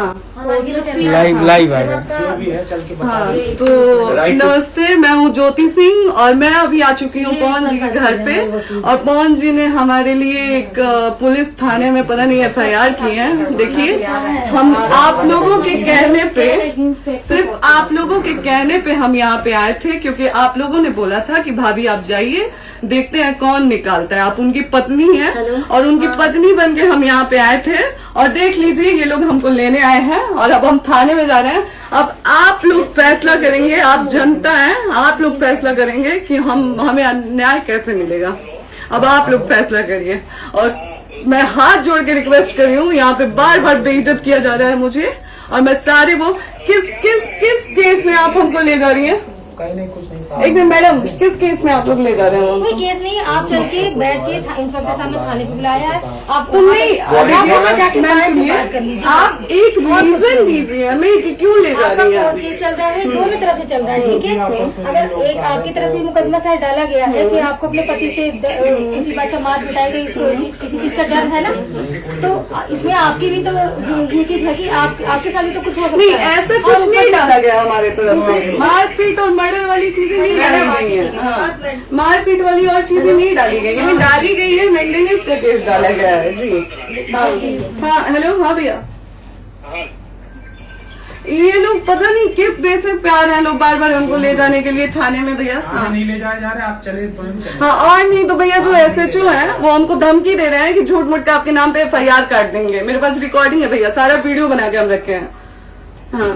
हाँ लाइव आएगा जो भी है चल के बता हाँ, दे। तो नमस्ते, मैं हूँ ज्योति सिंह और मैं अभी आ चुकी हूँ पवन जी के घर पे। और पवन जी ने हमारे लिए एक पुलिस थाने में पता नहीं FIR की है। देखिए, हम आप लोगों के कहने पे, सिर्फ आप लोगों के कहने पे हम यहाँ पे आए थे, क्योंकि आप लोगों ने बोला था कि भाभी आप जाइए, देखते हैं कौन निकालता है। आप उनकी पत्नी है और उनकी पत्नी बन के हम यहाँ पे आए थे। और देख लीजिए, ये लोग हमको लेने आए हैं और अब हम थाने में जा रहे हैं। अब आप लोग फैसला करेंगे, आप जनता हैं, आप लोग फैसला करेंगे कि हमें न्याय कैसे मिलेगा। अब आप लोग फैसला करिए। और मैं हाथ जोड़ के रिक्वेस्ट कर रही हूँ, यहाँ पे बार बार बेइज्जत किया जा रहा है मुझे। और मैं सारे वो किस किस किस केस में आप हमको ले जा रही हैं? कहीं नहीं, कुछ नहीं। एक मिनट मैडम, किस केस में आप लोग ले जा रहे हैं? कोई केस नहीं, आप चल के बैठ के इंस्पेक्टर साहब ने थाने पे बुलाया है। आप तुम नहीं, वहाँ जाके मैम बात सुनिए, कर लीजिए। आप एक रीजन दीजिए हमें कि क्यों ले जा आपका रही कोर्ट हैं। केस चल रहा है, दोनों तरफ से चल रहा है, ठीक है। अगर एक आपकी तरफ से मुकदमा शायद डाला गया है कि आपको अपने पति से किसी बात का मार पिटाई गई, किसी चीज का डर है ना, तो इसमें आपकी भी तो ये चीज है कि आपके साथ भी तो कुछ हो सकता नहीं, है। ऐसा कुछ नहीं डाला गया हमारे तरफ से। मारपीट और मर्डर वाली चीजें नहीं डाली गई हैं। हाँ, मारपीट वाली और चीजें नहीं डाली गई हैं। डाली गई है मेंटेनेंस का केस डाला गया है जी। हाँ हाँ, हेलो, हाँ भैया, ये लोग पता नहीं किस बेसिस पे आ रहे हैं लोग बार बार हमको ले जाने के लिए थाने में भैया। हाँ, नहीं ले जाए जा रहे, आप चले स्वयं चले। हाँ, और नहीं तो भैया जो SHO है वो हमको धमकी दे रहे हैं कि झूठ मूठ का आपके नाम पे FIR काट देंगे। मेरे पास रिकॉर्डिंग है भैया, सारा वीडियो बना के हम रखे हैं। हाँ,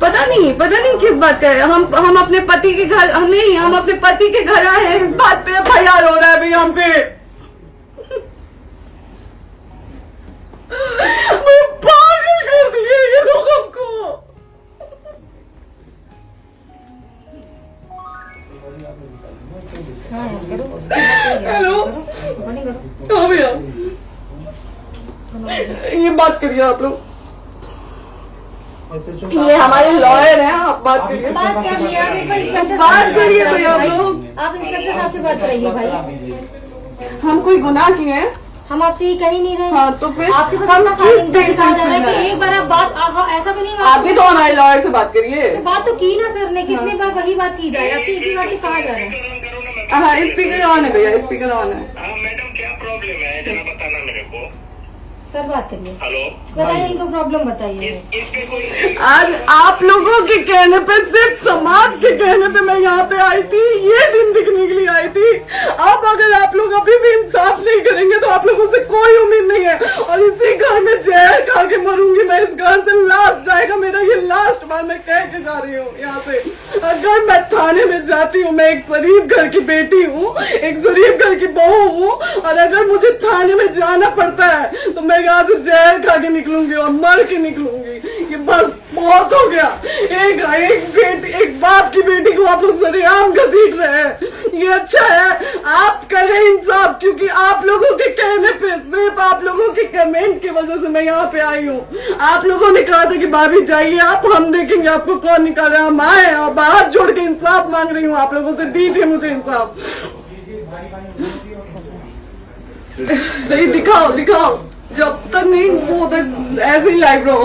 पता नहीं किस बात का है। हम अपने पति के घर, नहीं, हम अपने पति के घर आए हैं, इस बात पे FIR हो रहा है भैया हम पे। पागल कर दिए ये लोग हमको। हेलो, हाँ भैया, ये बात करिए आप लोग, ये हमारे लॉयर हैं, आप बात करिए। बात कर लिया, आप एक बार इंस्पेक्टर बात करिए भैया आप लोग। आप इंस्पेक्टर साहब से बात करिए भाई। हम कोई गुनाह किए हैं? हम आपसे ये कह ही नहीं रहे। हाँ, तो फिर आपसे बस हम इतना किस साथ सिखाया जा रहा है बेसिस पे कि एक बार आप बात ऐसा तो नहीं आप भी तो हमारे लॉयर से बात करिए। बात तो की ना सर ने, कितने बार वही बात की जाए, आपसे एक ही बार तो कहा जा रहा है। हाँ, स्पीकर ऑन है भैया, स्पीकर ऑन है। हाँ मैडम, क्या प्रॉब्लम है जरा बताना मेरे को। सर बात करिए, हेलो, बताइए इनको प्रॉब्लम बताइए। इसके कोई आज आप लोगों के कहने पे, सिर्फ समाज के कहने पे मैं यहाँ पे आई थी, ये दिन दिखने के लिए आई थी। अब अगर आप लोग अभी भी इंसाफ नहीं करेंगे तो आप लोगों से कोई उम्मीद नहीं है। और इसी घर में जहर खा के मरूंगी मैं, इस घर से लास्ट जाएगा मेरा, ये लास्ट बार मैं कह के जा रही हूँ यहाँ से। अगर मैं थाने में जाती हूँ, मैं एक शरीफ घर की बेटी हूँ, एक शरीफ घर की बहू हूँ, और अगर मुझे थाने में जाना पड़ता है तो मैं यहाँ से जहर खा के निकलूंगी और मर के निकलूंगी। ये बस बहुत हो गया। एक बाप की बेटी को आप लोग सरेआम घसीट रहे हैं, ये अच्छा है? आप करें इंसाफ, क्योंकि आप लोगों के कहने पे, सिर्फ आप लोगों के कमेंट की वजह से मैं यहाँ पे आई हूँ। आप लोगों ने कहा था कि भाभी जाइए आप, हम देखेंगे आपको कौन निकाल रहा है। हम आए और हाथ जोड़ के इंसाफ मांग रही हूँ आप लोगों से, दीजिए मुझे इंसाफ। नहीं, दिखाओ, जब तक नहीं वो तक ऐसे ही लाइव रहो।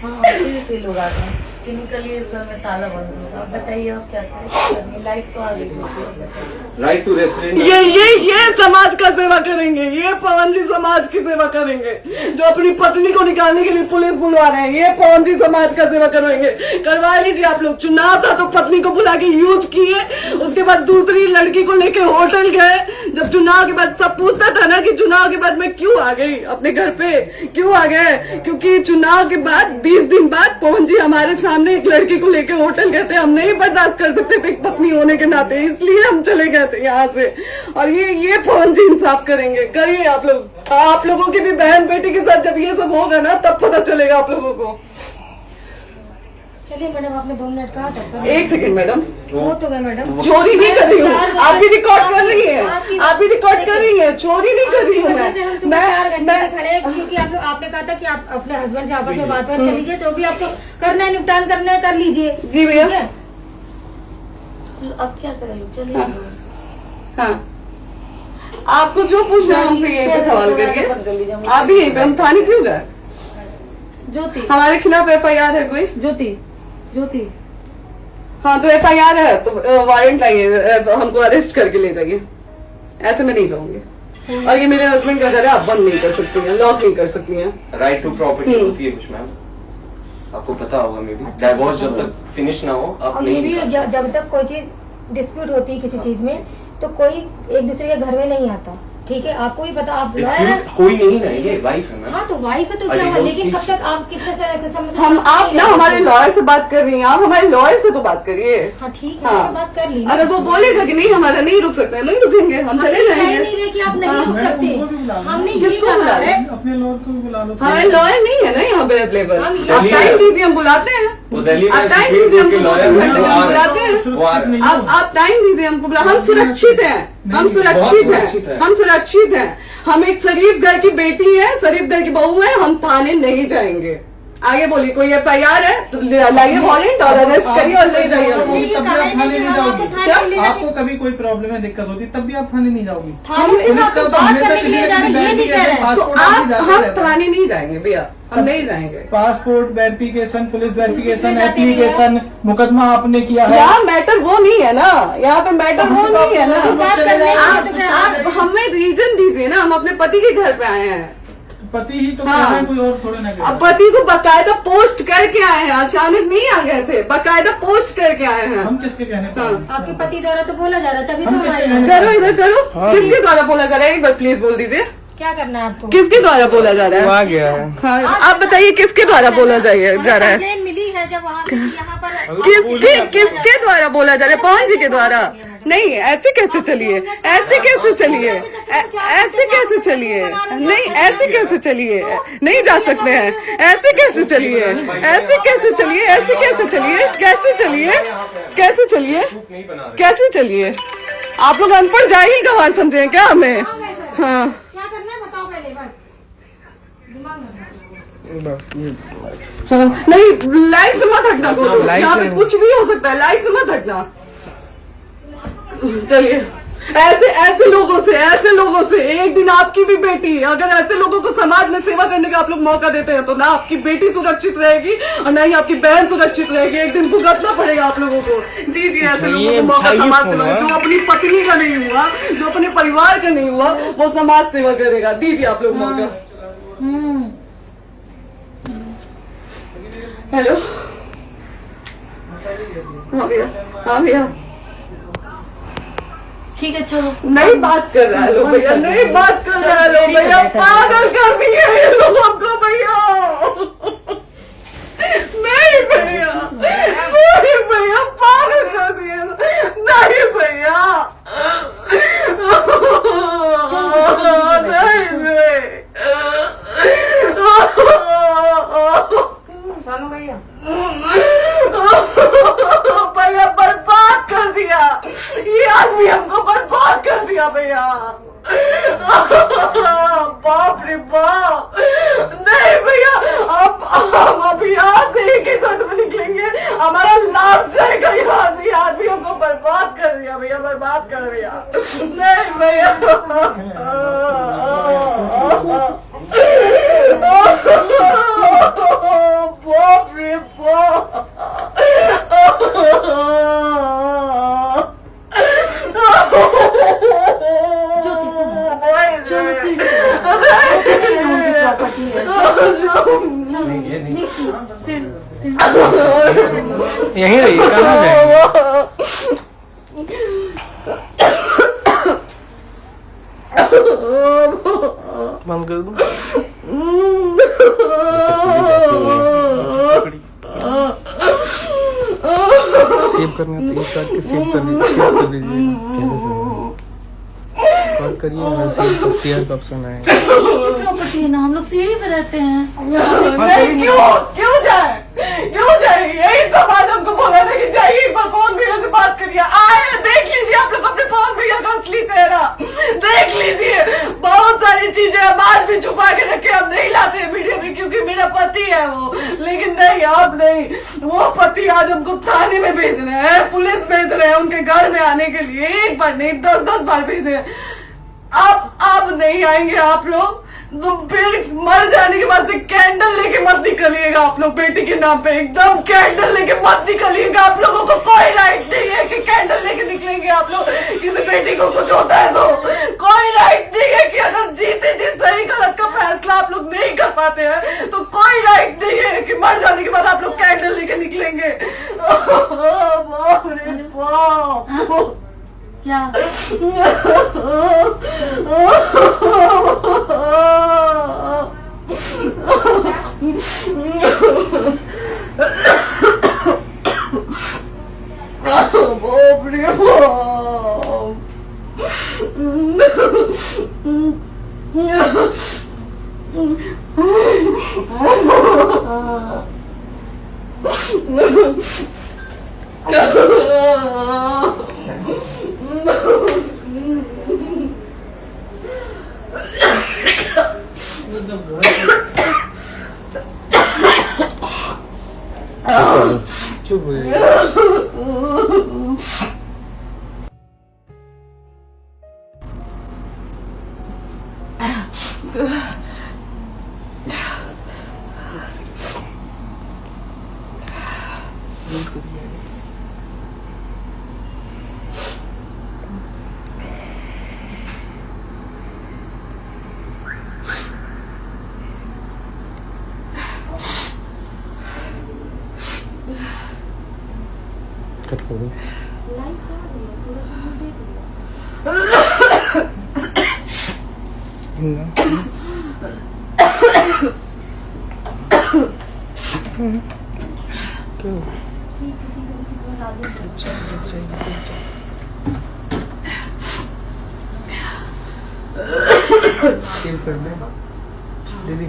हाँ, फिर से लोग आते हैं कि निकलिए, इस घर में ताला बंद होगा। आप बताइए आप क्या करें? लाइफ तो आ गई है। Right to restaurant. ये समाज का सेवा करेंगे, ये पवन जी समाज की सेवा करेंगे। जो अपनी पत्नी को निकालने के लिए पुलिस बुलवा रहे हैं, ये पवन जी समाज का सेवा करेंगे। करवा लीजिए आप लोग। चुनाव था तो पत्नी को बुला के यूज किए, उसके बाद दूसरी लड़की को लेके होटल गए। जब चुनाव के बाद सब पूछता था ना कि चुनाव के बाद मैं क्यों आ गई अपने घर पे, क्यों आ गए, क्योंकि चुनाव के बाद 20 दिन बाद पवन जी हमारे सामने एक लड़की को लेके होटल गए थे। हम नहीं बर्दाश्त कर सकते थे एक पत्नी होने के नाते, इसलिए हम चले गए थे यहाँ से। और ये पवन जी इंसाफ करेंगे। करिए आप लोग। आप लोगों की भी बहन बेटी के साथ जब ये सब होगा ना, तब पता चलेगा आप लोगों को। चलिए मैडम, आपने 2 मिनट कहा था। एक सेकंड मैडम, वो तो गए मैडम। चोरी नहीं कर रही हूँ, आप भी रिकॉर्ड कर रही हैं, आप भी रिकॉर्ड कर रही हैं। चोरी नहीं कर रही हूँ मैं 4 घंटे से खड़े हैं, क्योंकि आपने कहा था कि आप अपने हस्बैंड से आपस में बात कर लीजिए, जो भी आपको करना है, निपटान करना है, कर लीजिए। जी भैया। अब क्या करें? चलिए। हाँ, आपको जो पूछना है हमसे यहीं पे सवाल बंद कर करिए। लीजिए, मुझे आप भी यहीं पे, हम थाने क्यों जाए? ज्योति हमारे खिलाफ FIR है कोई? ज्योति ज्योति हाँ तो FIR है तो वारंट लाइए, हमको अरेस्ट करके ले जाइए। ऐसे में नहीं जाऊंगी। और ये मेरे हस्बैंड का घर है, आप बंद नहीं कर सकती हैं, लॉक नहीं कर सकती हैं। राइट टू प्रॉपर्टी होती है कुछ मैम, आपको पता होगा मे बी। डाइवोर्स जब तक फिनिश ना हो आप और ये नहीं भी निकाल सकते। जब तक कोई चीज डिस्प्यूट होती है किसी चीज में तो कोई एक दूसरे के घर में नहीं आता, ठीक है? आपको भी पता, आप Dispute कोई नहीं ना, ये वाइफ है मैम। हाँ तो वाइफ है तो और क्या हुआ, divorce लेकिन कब case- तक आप कितने समय से हम आप ना हमारे लॉयर से बात कर रही हैं, आप हमारे लॉयर से तो बात करिए। हाँ ठीक है, हाँ। तो बात कर ली। अगर वो बोलेगा कि नहीं हमारा नहीं रुक सकते, नहीं रुकेंगे, हम चले नहीं जाएंगे। रहे कि आप नहीं हाँ, रुक मैडम, सकते, उनको भी बुला लो। हमने यही किसको बुला कहा लो? है। अपने लॉयर को भी बुला लो। हमारे लॉयर नहीं है ना यहाँ पे अवेलेबल। हम आप दिल्ली टाइम में- दीजिए, हम बुलाते हैं। वो दिल्ली में आप टाइम सुप्रीम दीजिए, कोर्ट के हमको लॉयर दो हैं, घंटे वो में आ रहे बुलाते हैं। हैं। वो आ रहे हैं। आप टाइम दीजिए हमको, हम सुरक्षित हैं, हम सुरक्षित सुरक्षित हैं, है। हम सुरक्षित हैं। हम एक शरीफ घर की बेटी है, शरीफ घर की बहू है, हम थाने नहीं जाएंगे। आगे बोलिए, कोई FIR है तो लाइए वारंट और अरेस्ट करिए और ले जाइए हमको। ये तब भी कहा आप है थाने कि नहीं हम आपको जाओगी। थाने ले जाके- आपको कभी कोई प्रॉब्लम है, दिक्कत होती, तब भी आप थाने नहीं जाओगी। थाने से पुलिस बात का तो बात हमेशा करने के किसी लिए न जा रहे किसी हैं, ये बैंक नहीं के कह रहे हैं। तो पासपोर्ट आदि आप जाते हम रहते हैं। थाने नहीं जाएंगे भैया, हम नहीं जाएंगे। पासपोर्ट वेरिफिकेशन, पुलिस वेरिफिकेशन, इसमें जाते नहीं है। एप्लीकेशन, मुकदमा आपने किया है। यहाँ मैटर वो नहीं है ना, यहाँ पे मैटर वो नहीं है ना। बात करने के लिए तो क्या- आप हमें रीजन दीजिए ना, हम अपने पति के घर पे आए हैं। पति ही तो हाँ। कह रहे हैं, कोई और थोड़े ना कह रहे अब हैं। पति को बकायदा पोस्ट करके आए हैं, अचानक नहीं आ गए थे, बकायदा पोस्ट करके आए हैं। हम किसके कहने पर हैं? आपके पति द्वारा तो बोला जा रहा है, तभी तो हम किसके हमारे कहने करो इधर करो, किसके द्वारा बोला जा रहा है? एक बार प्लीज बोल दीजिए, क्या करना है आपको? किसके द्वारा बोला जा रहा वो है? आ गया है। हाँ, आप बताइए किसके द्वारा बोला जा रहा है? कंप्लेन मिली है जब वहाँ से यहाँ पर किसके द्वारा बोला जा रहा है? पवन जी के द्वारा? नहीं, ऐसे कैसे चलिए, ऐसे कैसे चलिए, ऐसे कैसे चलिए, नहीं ऐसे कैसे चलिए, नहीं जा सकते हैं, ऐसे कैसे चलिए, ऐसे कैसे चलिए, ऐसे कैसे चलिए, कैसे चलिए, कैसे चलिए, नहीं बना रहे। कैसे चलिए? आप लोग अनपढ़ जाहिल गंवार समझे हैं क्या हमें? हाँ क्या करना है बताओ पहले, बस दिमाग में बस ये हाँ, नहीं लाइफ से मत हटना, लाइफ यहाँ पे से- कुछ भी हो सकता है, लाइफ से मत हटना। चलिए, ऐसे लोगों से एक दिन आपकी भी बेटी, अगर ऐसे लोगों को समाज में सेवा करने का आप लोग मौका देते हैं तो ना आपकी बेटी सुरक्षित रहेगी और ना ही आपकी बहन सुरक्षित रहेगी। एक दिन भुगतना पड़ेगा आप लोगों को। दीजिए ऐसे लोगों को मौका उठाइए समाज फोन, सेवा, हाँ। जो अपनी पत्नी का नहीं हुआ, जो अपने परिवार का नहीं हुआ, वो समाज सेवा करेगा। दीजिए आप लोग मौका। हेलो, हाँ भैया, हाँ भैया, ठीक है चलो। नहीं बात कर रहा है लोग भैया, नहीं बात कर रहा है लोग भैया, पागल कर दिए ये लोग हमको भैया। नहीं भैया, नहीं भैया, पागल कर दिए, नहीं भैया, नहीं चलो भैया, भैया बर्बाद कर दिया ये आदमी, हमको बर्बाद कर दिया भैया। बाप रे बाप, नहीं भैया, अब हम अभी यहाँ से एक ही शर्त में निकलेंगे, हमारा लास्ट जाएगा यहाँ से। ये आदमी हमको बर्बाद कर दिया भैया, बर्बाद कर दिया। नहीं भैया, बाप रे बाप, ज्योति सुनो, प्रॉपर्टी है। नहीं ये नहीं। यहीं रहिए, कहाँ जाएंगे? बंद कर दूं? सेव करना तो एक काट के सेव कर दीजिए। कैसे सेव? बात करिए, सेव शेयर का ऑप्शन आएगा। प्रॉपर्टी है ना, हम लोग सीढ़ी पे रहते हैं। नहीं, क्यों जाए? यही समाज हमको बोला था कि जाइए एक बार पवन भैया से बात करिए। आए, देख लीजिए आप लोग अपने पवन भैया का असली चेहरा, देख लीजिए। बहुत सारी चीजें हम आज भी छुपा के रखे, हम नहीं लाते हैं वीडियो में क्योंकि मेरा पति है वो, लेकिन नहीं, अब नहीं। वो पति आज हमको थाने में भेज रहे हैं, पुलिस भेज रहे हैं उनके घर में आने के लिए, एक बार नहीं 10-10 बार भेजे। अब नहीं आएंगे आप लोग, तो फिर मर जाने के बाद से कैंडल लेके मत निकलिएगा आप लोग बेटी के नाम पे, एकदम कैंडल लेके मत निकलिएगा। आप लोगों को कोई राइट नहीं है कि कैंडल लेके निकलेंगे आप लोग। किसी बेटी को कुछ होता है तो कोई राइट नहीं है कि अगर जीते जी सही गलत का फैसला आप लोग नहीं कर पाते हैं तो कोई राइट नहीं है कि मर जाने के बाद आप लोग कैंडल लेके निकलेंगे। बाप रे बाप। क्या बाप रे चुप हो जाइए। कट कर दो। क्यों? सेव कर दे दीदी।